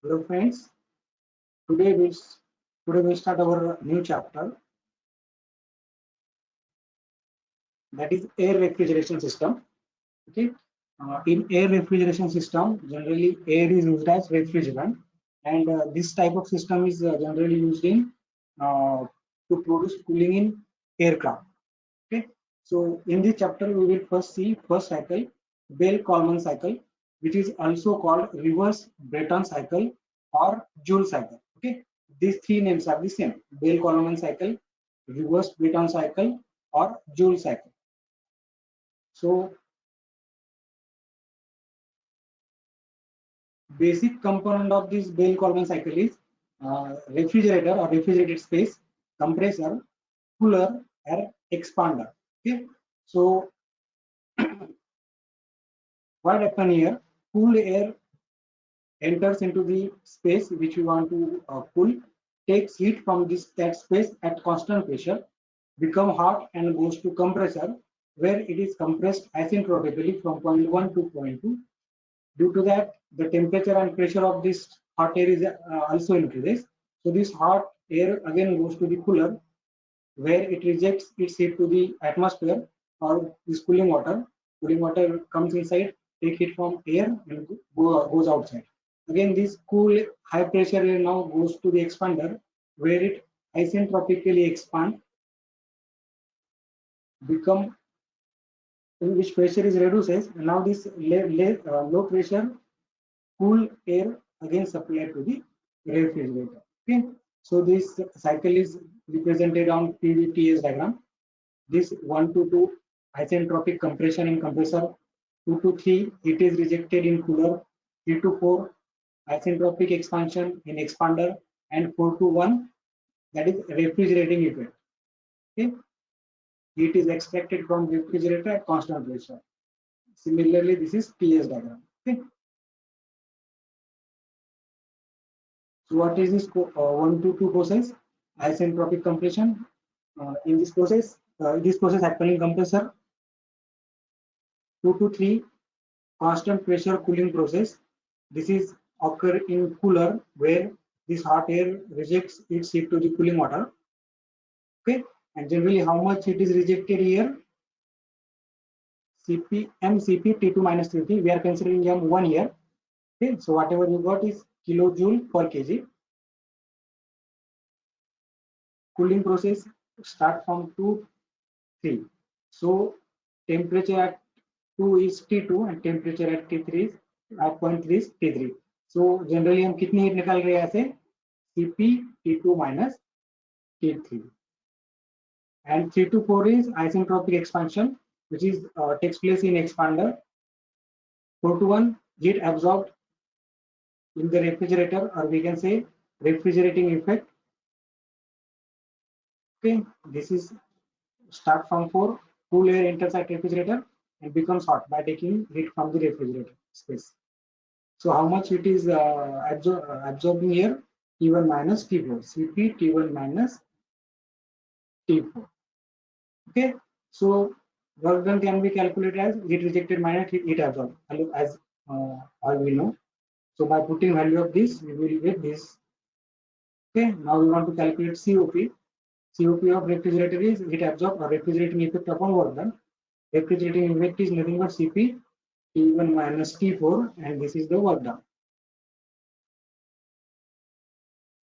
Hello friends, today we today we start our new chapter, that is air refrigeration system. Okay, in air refrigeration system, generally air is used as refrigerant, and this type of system is generally used in uh, to produce cooling in aircraft. Okay, so in this chapter we will first see first cycle, Bell-Coleman cycle, which is also called reverse Breton cycle or Joule cycle. Okay, these three names are the same: Bell-Coleman cycle, reverse Breton cycle, or Joule cycle. So basic component of this Bell-Coleman cycle is refrigerator or refrigerated space, compressor, cooler, air expander. Okay, so what happen here? Cool air enters into the space which we want to cool, takes heat from that space at constant pressure, become hot and goes to compressor, where it is compressed asymptotically from point 1 to point 2. Due to that, the temperature and pressure of this hot air is also increases. So this hot air again goes to the cooler, where it rejects its heat to the atmosphere or this cooling water. Cooling water comes inside, take heat from air and goes outside. Again, this cool high pressure air now goes to the expander, where it isentropically expand, become in which pressure is reduces. And now this low pressure cool air again supplied to the refrigerator. Okay, so this cycle is represented on PVTS diagram. This 1 to 2 isentropic compression in compressor, 2 to 3 it is rejected in cooler, 3 to 4 isentropic expansion in expander, and 4 to 1 that is refrigerating effect. Okay, heat is extracted from refrigerator at constant pressure. Similarly, this is TS diagram. Okay, so what is this 1 to 2 process? Isentropic compression. In this process happening in compressor. 2 to 3 constant pressure cooling process. This is occur in cooler, where this hot air rejects its heat to the cooling water. Okay, and generally how much it is rejected here? Cp mcp T2 minus T3. We are considering M1 here. Okay, so whatever you got is kilojoule per kg. Cooling process start from 2 3. So temperature at 2 is T2 and temperature at T3 is at point 3 is T3. So generally हम कितनी heat निकाल रहे हैं यहाँ से? Cp T2 minus T3. And 3 to 4 is isentropic expansion, which is takes place in expander. 4 to 1 heat absorbed in the refrigerator, or we can say refrigerating effect. Okay, this is start from 4. Cool air enters at refrigerator and becomes hot by taking heat from the refrigerator space. So how much it is absorbing here? T1 minus T4. Cp T1 minus T4. Okay. So work done can be calculated as heat rejected minus heat absorbed, as all we know. So by putting value of this, we will get this. Okay. Now we want to calculate COP. COP of refrigerator is heat absorbed or refrigerating effect upon work done. Refrigerating effect is nothing but Cp T1 minus T4, and this is the work done.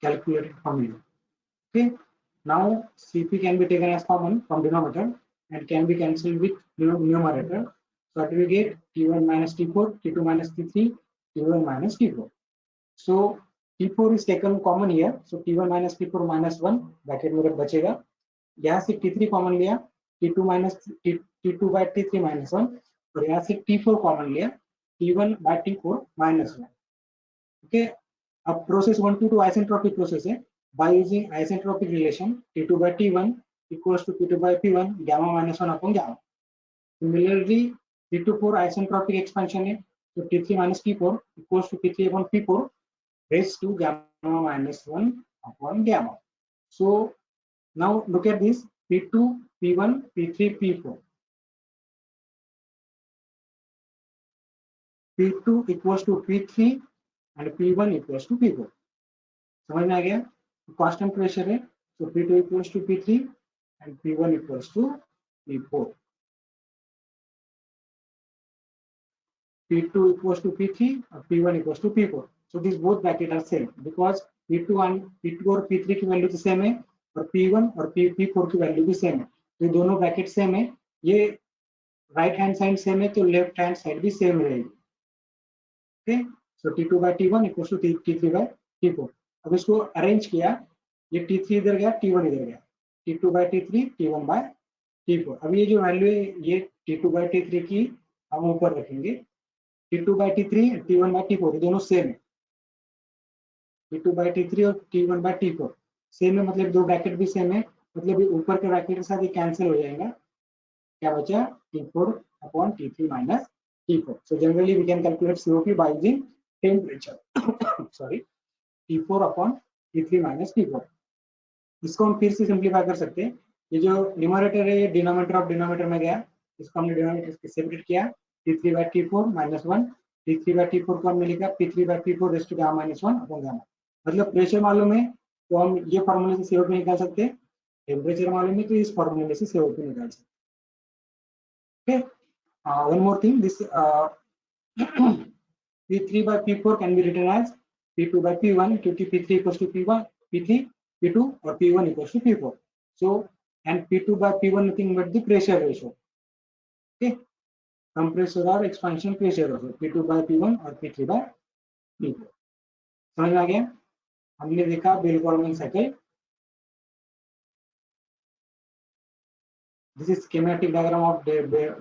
Calculated from here. Okay. Now Cp can be taken as common from denominator and can be cancelled with numerator. So what we get? T1 minus T4, T2 minus T3, T1 minus T4. So T4 is taken common here. So T1 minus T4 minus 1 bracket में बचेगा. यहाँ से T3 common लिया, T2 minus T2 by T3 minus 1, और यहाँ से T4 common लिया, T1 by T4 minus 1. Okay. अब process 1 to 2 isentropic process है. By using isentropic relation, T2 by T1 equals to P2 by P1, gamma minus 1 upon gamma. Similarly, T2 to 4 isentropic expansion है, so T3 minus T4 equals to P3 upon P4 raised to gamma minus 1 upon gamma. So now look at this: P2, P1, P3, P4. P2 equals to P3 and P1 equals to P4। समझ में आ गया? Constant pressure है, तो P2 equals to P3 and P1 equals to P4। P2 equals to P3 or P1 equals to P4. So these both brackets are same because P2 और P3 की value तो same है और P1 और P4 की value भी same है। तो ये दोनों ब्रैकेट सेम है, ये राइट हैंड साइड सेम है तो लेफ्ट हैंड साइड भी सेम रहेगी। Okay, so T2 by T1 equals to T3 by T4। अब इसको अरेंज किया, ये T3 इधर गया, T1 इधर गया, T2 by T3, T1 by T4। अब ये जो वैल्यू है ये T2 by T3 की हम ऊपर रखेंगे, T2 by T3 T1 by T4 ये दोनों सेम है। T2 by T3 और T1 by T4 सेम है, मतलब दो ब्रैकेट भी सेम है, मतलब ये ऊपर के ब्रैकेट के साथ ये कैंसिल हो जाएगा। क्या बचा? T4 upon T3 minus T4। So generally we can calculate COP by using temperature। sorry, T4 upon T3 minus T4। इसको हम फिर से सिंप्लीफाई कर सकते हैं। ये जो न्यूमरेटर है ये डिनोमिनेटर ऑफ डिनोमिनेटर में गया, इसको हमने डिनोमिनेटर सेपरेट किया, T3 by T4 minus 1, T3 by T4 को हमने लिखा P3 by P4 raised to gamma minus 1 upon gamma. मतलब प्रेशर मालूम है तो हम ये फॉर्मूले से CO2 निकाल सकते हैं, टेम्परेचर मालूम है तो इस फॉर्मूले से CO2 निकाल सकते हैं। Okay, one more thing, this P3 by P4 can be written as P2 by P1 क्योंकि P3 equals to P1, P3, P2 और P1 equals to P4। So and P2 by P1 nothing but the pressure ratio। Okay, compressor और expansion pressure ratio P2 by P1 और P3 by P4। समझ में आ गया? हमने देखा बेल-कॉल्मन cycle. This is schematic diagram of the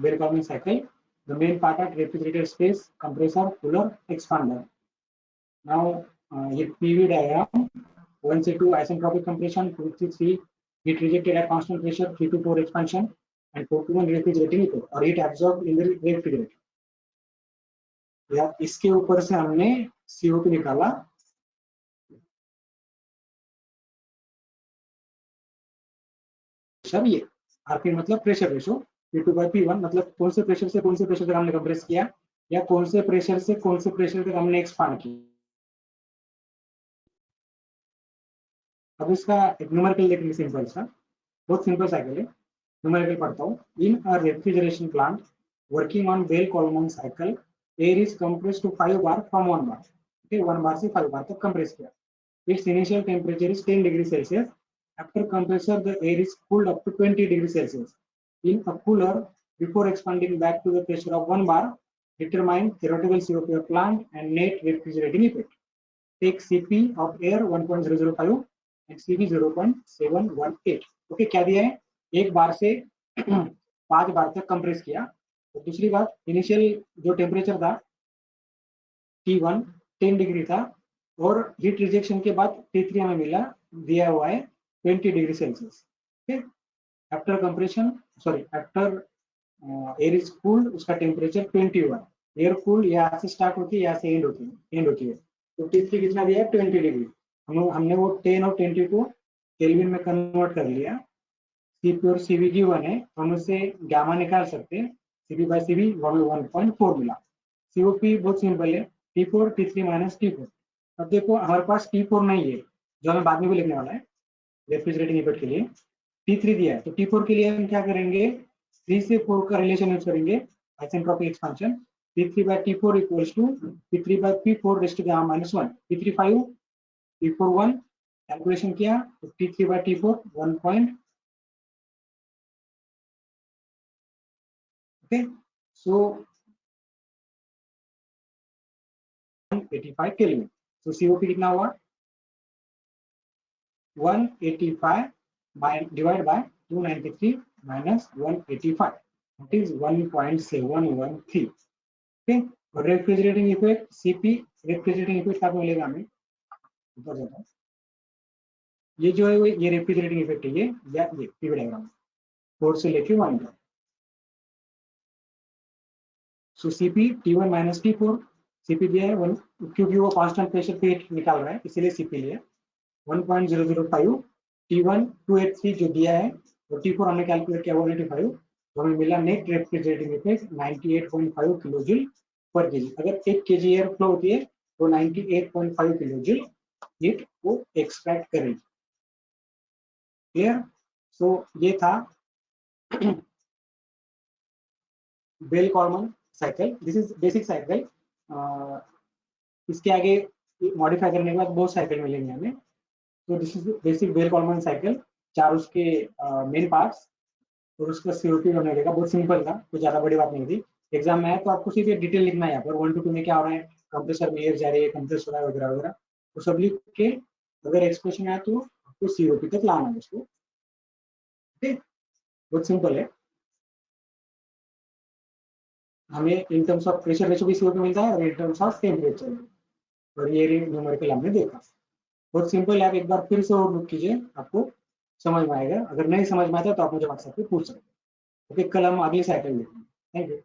Beer-Kalman cycle. The main part are refrigerator space, compressor, cooler, expander। Now ये PV diagram 1 से 2 isentropic compression, 2 से 3 heat rejected at constant pressure, 3 to 4 expansion and 4 to 1 refrigerating effect or heat absorbed in the refrigerator। या इसके ऊपर से हमने CO2 निकाला। Pressure ये आरपी मतलब pressure ratio, P2 by P1 मतलब कौन से प्रेशर से कौन से प्रेशर तक हमने कंप्रेस किया या कौन से प्रेशर से कौन से प्रेशर तक हमने एक्सपांड किया। अब इसका एक न्यूमेरिकल देखेंगे सिंपल सा, बहुत सिंपल साइकिल है। न्यूमेरिकल पढ़ता हूँ। In a refrigeration plant working on Bell Coleman cycle, air is compressed to 5 bar from 1 bar. Okay, 1 bar से 5 बार तक कंप्रेस किया। Its initial temperature is 10 degree Celsius. After compressor, the air is cooled up to 20 degrees Celsius. In a cooler, before expanding back to the pressure of 1 bar, determine theoretical COP of plant and net refrigerating effect. Take CP of air 1.005 and CP 0.718। Okay, क्या दिया है? एक बार से 5 bar तक compress किया। तो दूसरी बात, इनिशियल जो टेम्परेचर था T1 10 डिग्री था और हीट रिजेक्शन के बाद T3 हमें मिला, दिया हुआ है 20 degree Celsius. Okay, after compression sorry after air is cooled उसका टेम्परेचर 21। एयर कूल यहाँ से स्टार्ट होती है, यहाँ से एंड होती है। तो T3 कितना दिया है? 20 डिग्री। हमने वो 10 और 20 को केल्विन में कन्वर्ट कर लिया। Cp और Cv गिवन है, हम उससे गामा निकाल सकते हैं। Cp by Cv 1.4 मिला। COP बहुत सिंपल है, T4 T3 minus T4। अब देखो हमारे पास T4 नहीं है जो हमें बाद में भी लिखने वाला है रेफ्रिजरेटिंग इफेक्ट के लिए। T3 दिया है तो T4 के लिए हम क्या करेंगे? 3 से 4 का रिलेशन यूज करेंगे, isentropic expansion. P3 by T4 equals to P3 by P4 raised to gamma minus 1। P3 5, P4 1, calculation किया तो T3 by T4 1. Okay, so 185 kelvin. So COP कितना हुआ? 185 divided by 293 minus 185, that is 1.713। Okay, और refrigerating effect CP, refrigerating effect क्या मिलेगा हमें? ऊपर जाता है, ये जो है ये रेफ्रिजरेटिंग इफेक्ट है, ये या ये पीवी डायग्राम 4 से लेके 1 तक। सो CP T1 minus T4, CP दिया है 1 क्योंकि वो कांस्टेंट प्रेशर पे निकाल रहा है इसलिए CP लिया 1.005। T1 283 जो दिया है और T4 हमने कैलकुलेट किया 185, तो हमें मिला net refrigerating effect 98.5 kilo joule per kg. अगर 1 kg एयर फ्लो होती है तो 98.5 किलो जूल हीट को एक्सट्रैक्ट करेगी। क्लियर? सो ये था Bell Coleman cycle. This is basic cycle. इसके आगे मॉडिफाई करने के बाद बहुत साइकिल मिलेंगे हमें। तो this is basic Bell Coleman cycle. 4 उसके मेन पार्ट्स और उसका सीओपी बनने देगा। बहुत सिंपल था, कुछ ज्यादा बड़ी बात नहीं थी। एग्जाम में है तो आपको सिर्फ ये डिटेल लिखना है यहाँ पर 1 to 2 में क्या हो रहा है, कंप्रेसर में एयर जा रही है, कंप्रेस हो रहा है वगैरह वगैरह, तो सब लिख के अगर एक्सप्रेशन है तो आपको सीओपी तक लाना है उसको। ठीक, बहुत सिंपल है। हमें in terms of pressure ratio भी सीओपी मिलता है और इन टर्म्स ऑफ टेम्परेचर, और ये न्यूमेरिकल हमने देखा। बहुत सिंपल है, आप एक बार फिर से और लुक कीजिए, आपको समझ में आएगा। अगर नहीं समझ में आता तो आप मुझे व्हाट्सएप पे पूछ सकते हैं। ओके, कल हम अगली साइकिल देखेंगे। Thank you.